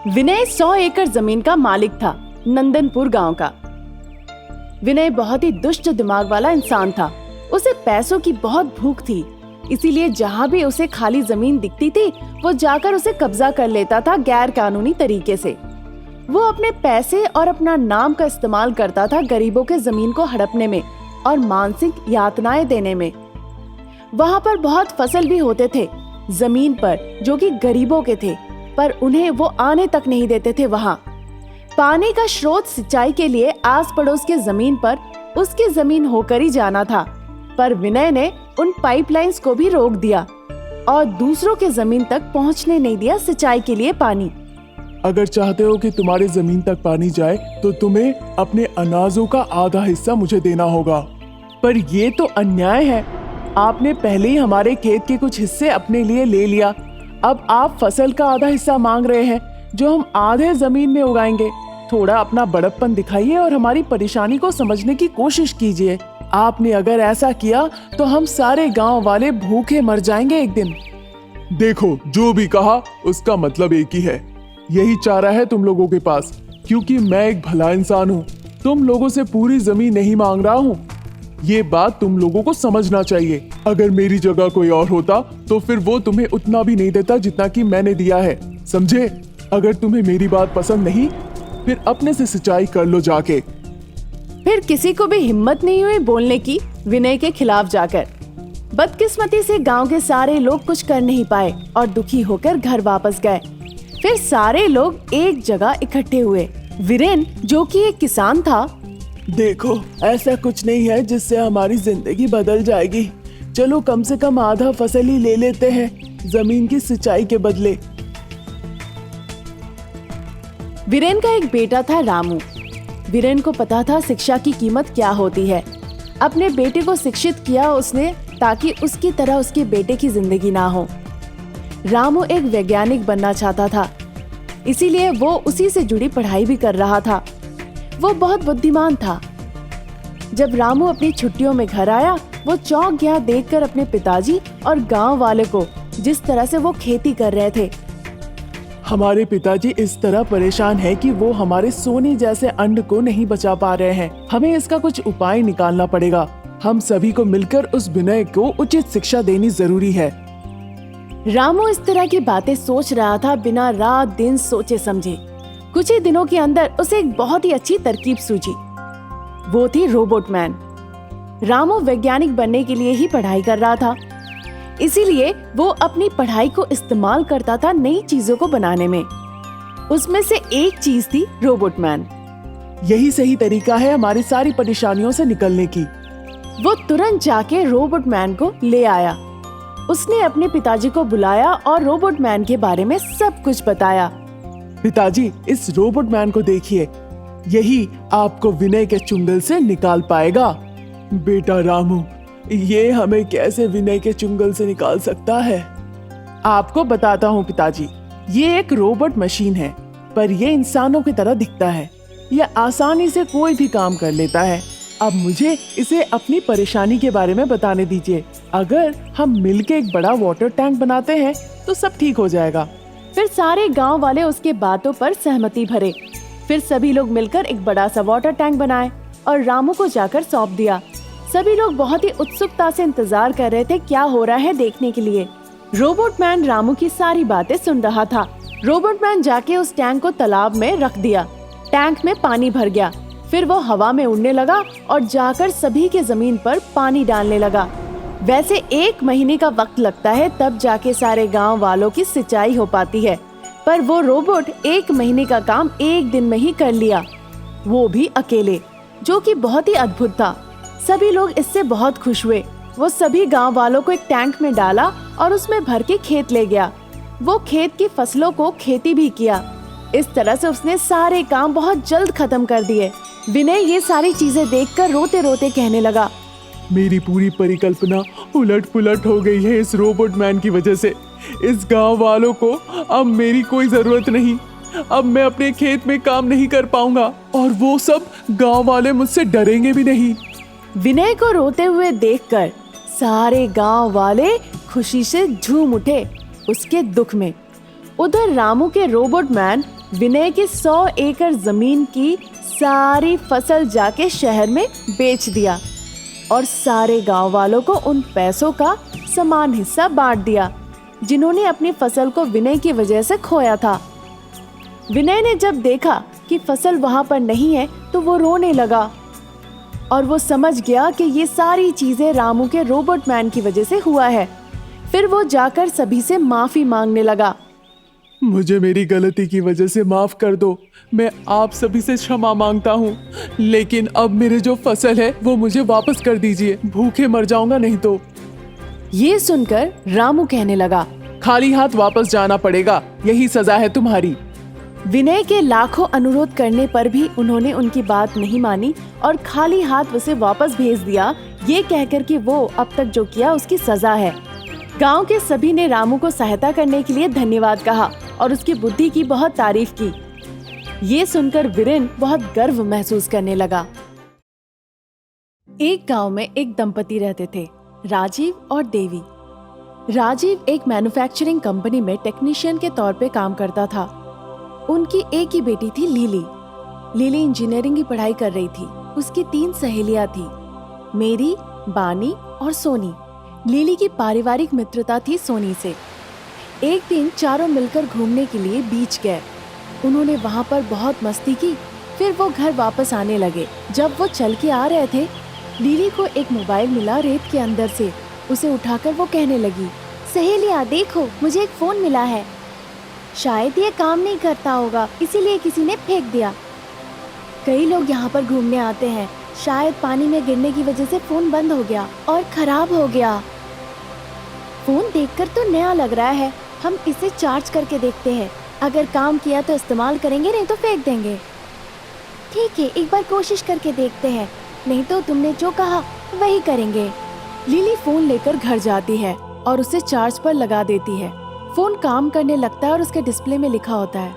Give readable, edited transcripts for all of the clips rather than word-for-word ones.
विनय 100 एकड़ जमीन का मालिक था, नंदनपुर गांव का। विनय बहुत ही दुष्ट दिमाग वाला इंसान था। उसे पैसों की बहुत भूख थी, इसीलिए जहाँ भी उसे खाली जमीन दिखती थी वो जाकर उसे कब्जा कर लेता था गैर कानूनी तरीके से। वो अपने पैसे और अपना नाम का इस्तेमाल करता था गरीबों के जमीन को हड़पने में और मानसिक यातनाएं देने में। वहाँ पर बहुत फसल भी होते थे जमीन पर जो कि गरीबों के थे, पर उन्हें वो आने तक नहीं देते थे। वहाँ पानी का स्रोत सिंचाई के लिए आस पड़ोस के जमीन पर उसकी जमीन होकर ही जाना था, पर विनय ने उन पाइपलाइंस को भी रोक दिया और दूसरों के जमीन तक पहुँचने नहीं दिया सिंचाई के लिए पानी। अगर चाहते हो कि तुम्हारे जमीन तक पानी जाए तो तुम्हें अपने अनाजों का आधा हिस्सा मुझे देना होगा। पर ये तो अन्याय है। आपने पहले ही हमारे खेत के कुछ हिस्से अपने लिए ले लिया, अब आप फसल का आधा हिस्सा मांग रहे हैं जो हम आधे जमीन में उगाएंगे। थोड़ा अपना बड़प्पन दिखाइए और हमारी परेशानी को समझने की कोशिश कीजिए। आपने अगर ऐसा किया तो हम सारे गांव वाले भूखे मर जाएंगे एक दिन। देखो, जो भी कहा उसका मतलब एक ही है। यही चारा है तुम लोगों के पास, क्योंकि मैं एक भला इंसान हूँ। तुम लोगों से पूरी जमीन नहीं मांग रहा हूँ, ये बात तुम लोगों को समझना चाहिए। अगर मेरी जगह कोई और होता तो फिर वो तुम्हें उतना भी नहीं देता जितना कि मैंने दिया है, समझे? अगर तुम्हें मेरी बात पसंद नहीं फिर अपने से सिंचाई कर लो जाके। फिर किसी को भी हिम्मत नहीं हुई बोलने की विनय के खिलाफ जाकर। बदकिस्मती से गांव के सारे लोग कुछ कर नहीं पाए और दुखी होकर घर वापस गए। फिर सारे लोग एक जगह इकट्ठे हुए। वीरेन जो कि एक किसान था, देखो, ऐसा कुछ नहीं है जिससे हमारी जिंदगी बदल जाएगी। चलो कम से कम आधा फसल ही ले लेते हैं जमीन की सिंचाई के बदले। वीरेन का एक बेटा था रामू। वीरेन को पता था शिक्षा की कीमत क्या होती है। अपने बेटे को शिक्षित किया उसने ताकि उसकी तरह उसके बेटे की जिंदगी ना हो। रामू एक वैज्ञानिक बनना चाहता था, इसीलिए वो उसी से जुड़ी पढ़ाई भी कर रहा था। वो बहुत बुद्धिमान था। जब रामू अपनी छुट्टियों में घर आया, वो चौंक गया देखकर अपने पिताजी और गांव वाले को, जिस तरह से वो खेती कर रहे थे। हमारे पिताजी इस तरह परेशान है कि वो हमारे सोने जैसे अन्न को नहीं बचा पा रहे हैं। हमें इसका कुछ उपाय निकालना पड़ेगा। हम सभी को मिलकर उस विनय को उचित शिक्षा देनी जरूरी है। रामू इस तरह की बातें सोच रहा था बिना रात दिन सोचे समझे। कुछ ही दिनों के अंदर उसे एक बहुत ही अच्छी तरकीब सूझी। वो थी रोबोट मैन। रामू वैज्ञानिक बनने के लिए ही पढ़ाई कर रहा था, इसीलिए वो अपनी पढ़ाई को इस्तेमाल करता था नई चीजों को बनाने में। उसमें से एक चीज थी रोबोट मैन। यही सही तरीका है हमारी सारी परेशानियों से निकलने की। वो तुरंत जाके रोबोट मैन को ले आया। उसने अपने पिताजी को बुलाया और रोबोट मैन के बारे में सब कुछ बताया। पिताजी, इस रोबोट मैन को देखिए, यही आपको विनय के चुंगल से निकाल पाएगा। बेटा रामू, ये हमें कैसे विनय के चुंगल से निकाल सकता है? आपको बताता हूँ पिताजी। ये एक रोबोट मशीन है, पर ये इंसानों की तरह दिखता है। यह आसानी से कोई भी काम कर लेता है। अब मुझे इसे अपनी परेशानी के बारे में बताने दीजिए। अगर हम मिलके एक बड़ा वाटर टैंक बनाते हैं तो सब ठीक हो जाएगा। फिर सारे गांव वाले उसके बातों पर सहमति भरे। फिर सभी लोग मिलकर एक बड़ा सा वाटर टैंक बनाए और रामू को जाकर सौंप दिया। सभी लोग बहुत ही उत्सुकता से इंतजार कर रहे थे क्या हो रहा है देखने के लिए। रोबोट मैन रामू की सारी बातें सुन रहा था। रोबोट मैन जाके उस टैंक को तालाब में रख दिया। टैंक में पानी भर गया। फिर वो हवा में उड़ने लगा और जाकर सभी के जमीन पर पानी डालने लगा। वैसे 1 महीने का वक्त लगता है तब जाके सारे गांव वालों की सिंचाई हो पाती है, पर वो रोबोट 1 महीने का काम 1 दिन में ही कर लिया, वो भी अकेले, जो कि बहुत ही अद्भुत था। सभी लोग इससे बहुत खुश हुए। वो सभी गांव वालों को एक टैंक में डाला और उसमें भर के खेत ले गया। वो खेत की फसलों को खेती भी किया। इस तरह से उसने सारे काम बहुत जल्द खत्म कर दिए। विनय ये सारी चीजें देखकर रोते रोते कहने लगा, मेरी पूरी परिकल्पना उलट पुलट हो गई है इस रोबोट मैन की वजह से। इस गांव वालों को अब मेरी कोई जरूरत नहीं। अब मैं अपने खेत में काम नहीं कर पाऊंगा और वो सब गांव वाले मुझसे डरेंगे भी नहीं। विनय को रोते हुए देखकर सारे गांव वाले खुशी से झूम उठे उसके दुख में। उधर रामू के रोबोट मैन विनय की 100 एकड़ जमीन की सारी फसल जाके शहर में बेच दिया और सारे गांव वालों को उन पैसों का समान हिस्सा बांट दिया जिन्होंने अपनी फसल को विनय की वजह से खोया था। विनय ने जब देखा कि फसल वहां पर नहीं है तो वो रोने लगा और वो समझ गया कि ये सारी चीजें रामू के रोबोट मैन की वजह से हुआ है। फिर वो जाकर सभी से माफी मांगने लगा। मुझे मेरी गलती की वजह से माफ कर दो। मैं आप सभी से क्षमा मांगता हूँ, लेकिन अब मेरे जो फसल है वो मुझे वापस कर दीजिए। भूखे मर जाऊंगा नहीं तो। ये सुनकर रामू कहने लगा, खाली हाथ वापस जाना पड़ेगा, यही सजा है तुम्हारी। विनय के लाखों अनुरोध करने पर भी उन्होंने उनकी बात नहीं मानी और खाली हाथ उसे वापस भेज दिया, ये कहकर कि वो अब तक जो किया उसकी सजा है। गांव के सभी ने रामू को सहायता करने के लिए धन्यवाद कहा और उसकी बुद्धि की बहुत तारीफ की। ये सुनकर वीरेन बहुत गर्व महसूस करने लगा। एक गांव में एक दंपति रहते थे, राजीव और देवी। राजीव एक मैन्युफैक्चरिंग कंपनी में टेक्नीशियन के तौर पे काम करता था। उनकी एक ही बेटी थी, लीली। लीली इंजीनियरिंग की पढ़ाई कर रही थी। उसकी 3 सहेलियां थी, मेरी, बानी और सोनी। लीली की पारिवारिक मित्रता थी सोनी से। एक दिन चारों मिलकर घूमने के लिए बीच गए। उन्होंने वहां पर बहुत मस्ती की। फिर वो घर वापस आने लगे। जब वो चल के आ रहे थे, लीली को एक मोबाइल मिला रेत के अंदर से। उसे उठाकर वो कहने लगी, सहेलियां देखो, मुझे एक फोन मिला है। शायद ये काम नहीं करता होगा, इसीलिए किसी ने फेंक दिया। कई लोग यहाँ पर घूमने आते हैं, शायद पानी में गिरने की वजह से फोन बंद हो गया और खराब हो गया। फोन देखकर तो नया लग रहा है, हम इसे चार्ज करके देखते हैं। अगर काम किया तो इस्तेमाल करेंगे, नहीं तो फेंक देंगे। ठीक है, एक बार कोशिश करके देखते हैं, नहीं तो तुमने जो कहा वही करेंगे। लिली फोन लेकर घर जाती है और उसे चार्ज पर लगा देती है। फोन काम करने लगता है और उसके डिस्प्ले में लिखा होता है,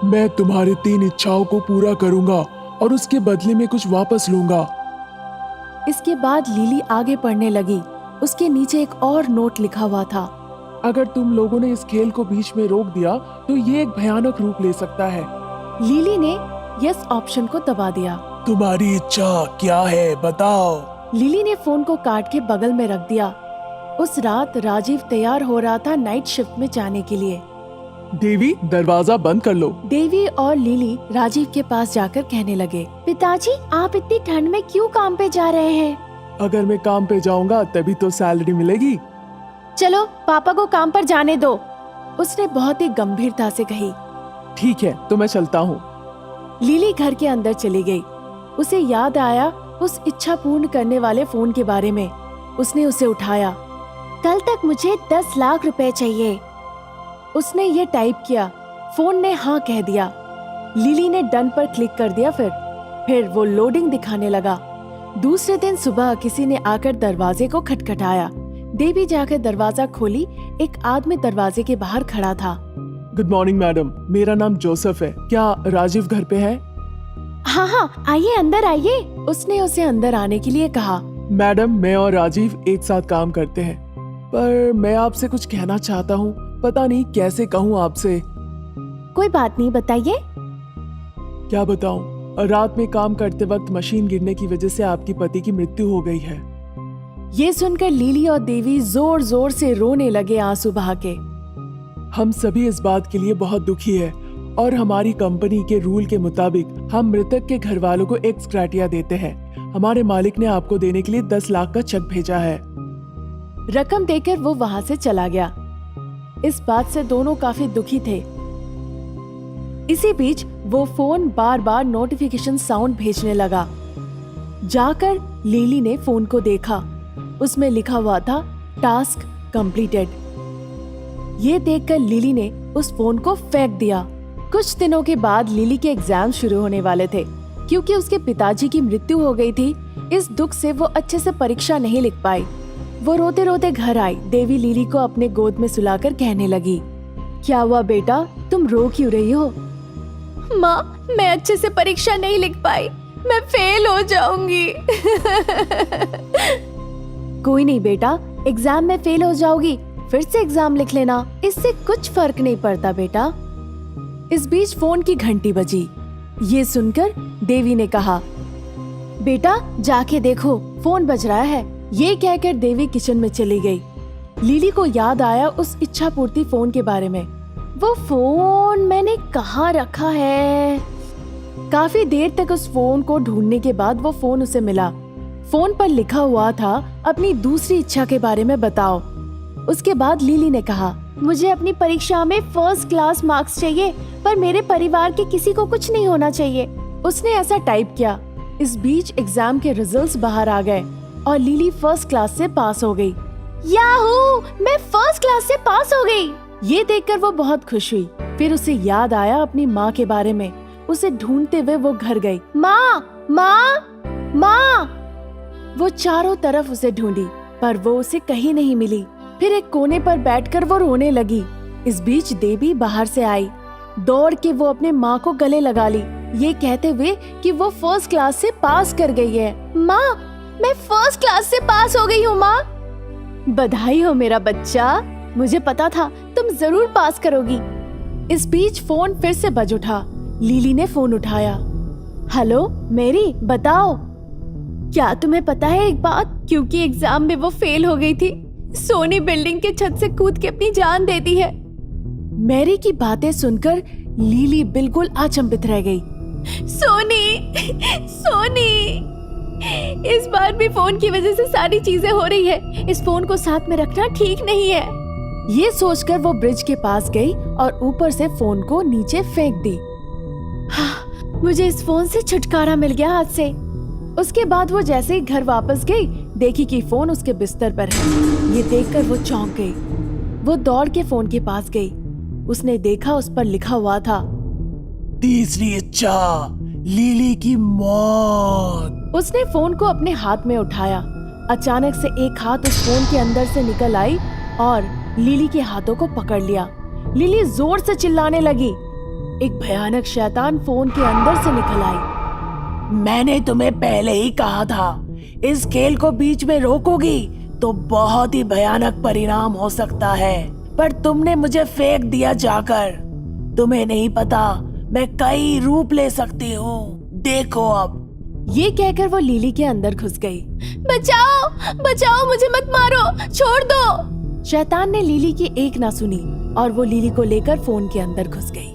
मैं तुम्हारी 3 इच्छाओं को पूरा करूंगा और उसके बदले में कुछ वापस लूंगा। इसके बाद लिली आगे पढ़ने लगी। उसके नीचे एक और नोट लिखा हुआ था, अगर तुम लोगों ने इस खेल को बीच में रोक दिया तो ये एक भयानक रूप ले सकता है। लिली ने यस ऑप्शन को दबा दिया। तुम्हारी इच्छा क्या है, बताओ। लिली ने फोन को काट के बगल में रख दिया। उस रात राजीव तैयार हो रहा था नाइट शिफ्ट में जाने के लिए। देवी, दरवाजा बंद कर लो। देवी और लिली राजीव के पास जाकर कहने लगे, पिताजी आप इतनी ठंड में क्यों काम पे जा रहे हैं? अगर मैं काम पे जाऊंगा तभी तो सैलरी मिलेगी। चलो पापा को काम पर जाने दो, उसने बहुत ही गंभीरता से कही। ठीक है, तो मैं चलता हूँ। लिली घर के अंदर चली गई। उसे याद आया उस इच्छा पूर्ण करने वाले फोन के बारे में। उसने उसे उठाया। कल तक मुझे 10 लाख रुपए चाहिए, उसने ये टाइप किया। फोन ने हाँ कह दिया। लिली ने डन पर क्लिक कर दिया। फिर वो लोडिंग दिखाने लगा। दूसरे दिन सुबह किसी ने आकर दरवाजे को खटखटाया। देवी जाकर दरवाजा खोली। एक आदमी दरवाजे के बाहर खड़ा था। गुड मॉर्निंग मैडम, मेरा नाम जोसेफ है। क्या राजीव घर पे है? हाँ, आइए अंदर आइए, उसने उसे अंदर आने के लिए कहा। मैडम, मैं और राजीव एक साथ काम करते हैं, पर मैं आपसे कुछ कहना चाहता हूँ। पता नहीं कैसे कहूँ आपसे। कोई बात नहीं, बताइए। क्या बताऊँ, रात में काम करते वक्त मशीन गिरने की वजह से आपकी पति की मृत्यु हो गई है। ये सुनकर लिली और देवी जोर जोर से रोने लगे, आंसू बहा के। हम सभी इस बात के लिए बहुत दुखी है और हमारी कंपनी के रूल के मुताबिक हम मृतक के घर वालों को एक स्क्रैटिया देते हैं। हमारे मालिक ने आपको देने के लिए 10 लाख का चेक भेजा है। रकम देकर वो वहाँ से चला गया। इस बात से दोनों काफी दुखी थे। इसी बीच वो फोन बार बार नोटिफिकेशन साउंड भेजने लगा। जाकर लिली ने फोन को देखा। उसमें लिखा हुआ था टास्क कंप्लीटेड। ये देखकर लिली ने उस फोन को फेंक दिया। कुछ दिनों के बाद लिली के एग्जाम शुरू होने वाले थे। क्योंकि उसके पिताजी की मृत्यु हो गई थी, इस दुख से वो अच्छे से परीक्षा नहीं लिख पाई। वो रोते रोते घर आई। देवी लिली को अपने गोद में सुलाकर कहने लगी, क्या हुआ बेटा, तुम रो क्यों रही हो? माँ, मैं अच्छे से परीक्षा नहीं लिख पाई, मैं फेल हो जाऊंगी। कोई नहीं बेटा, एग्जाम में फेल हो जाओगी, फिर से एग्जाम लिख लेना, इससे कुछ फर्क नहीं पड़ता बेटा। इस बीच फोन की घंटी बजी। ये सुनकर देवी ने कहा, बेटा जाके देखो फोन बज रहा है। ये कहकर देवी किचन में चली गई। लिली को याद आया उस इच्छा पूर्ति फोन के बारे में। वो फोन मैंने कहाँ रखा है? काफी देर तक उस फोन को ढूंढने के बाद वो फोन उसे मिला। फोन पर लिखा हुआ था, अपनी दूसरी इच्छा के बारे में बताओ। उसके बाद लिली ने कहा, मुझे अपनी परीक्षा में फर्स्ट क्लास मार्क्स चाहिए, पर मेरे परिवार के किसी को कुछ नहीं होना चाहिए। उसने ऐसा टाइप किया। इस बीच एग्जाम के रिजल्ट्स बाहर आ गए और लिली फर्स्ट क्लास से पास हो गई। याहू, मैं फर्स्ट क्लास से पास हो गई। ये देखकर वो बहुत खुश हुई। फिर उसे याद आया अपनी माँ के बारे में। उसे ढूंढते हुए वो घर गई। माँ, माँ, माँ। वो चारों तरफ उसे ढूंढी, पर वो उसे कहीं नहीं मिली। फिर एक कोने पर बैठकर वो रोने लगी। इस बीच देवी बाहर से आई। दौड़ के वो अपने माँ को गले लगा ली, ये कहते हुए कि वो फर्स्ट क्लास से पास कर गई है। माँ, मैं फर्स्ट क्लास से पास हो गई हूँ माँ। बधाई हो मेरा बच्चा, मुझे पता था तुम जरूर पास करोगी। इस बीच फोन फिर से बज उठा। लिली ने फोन उठाया। हेलो मेरी, बताओ। क्या तुम्हें पता है एक बात? क्योंकि एग्जाम में वो फेल हो गई थी, सोनी बिल्डिंग के छत से कूद के अपनी जान दे दी है। मैरी की बातें सुनकर लिली बिल्कुल अचंभित रह गई। सोनी, सोनी, इस बार भी फोन की वजह से सारी चीजें हो रही है। इस फोन को साथ में रखना ठीक नहीं है। ये सोचकर वो ब्रिज के पास गई और ऊपर से फोन को नीचे फेंक दी। हाँ, मुझे इस फोन से छुटकारा मिल गया आज से। उसके बाद वो जैसे ही घर वापस गई, देखी कि फोन उसके बिस्तर पर है। ये देखकर वो चौंक गई। वो दौड़ के फोन के पास गई। उसने देखा उस पर लिखा हुआ था, तीसरी इच्छा, लिली की मौत। उसने फोन को अपने हाथ में उठाया। अचानक से एक हाथ उस फोन के अंदर से निकल आई और लिली के हाथों को पकड़ लिया। लिली जोर से चिल्लाने लगी। एक भयानक शैतान फोन के अंदर से निकल आई। मैंने तुम्हें पहले ही कहा था, इस खेल को बीच में रोकोगी तो बहुत ही भयानक परिणाम हो सकता है, पर तुमने मुझे फेंक दिया जाकर। तुम्हें नहीं पता मैं कई रूप ले सकती हूँ, देखो अब। ये कहकर वो लिली के अंदर घुस गई। बचाओ, बचाओ, मुझे मत मारो, छोड़ दो। शैतान ने लिली की एक ना सुनी और वो लिली को लेकर फोन के अंदर घुस गई।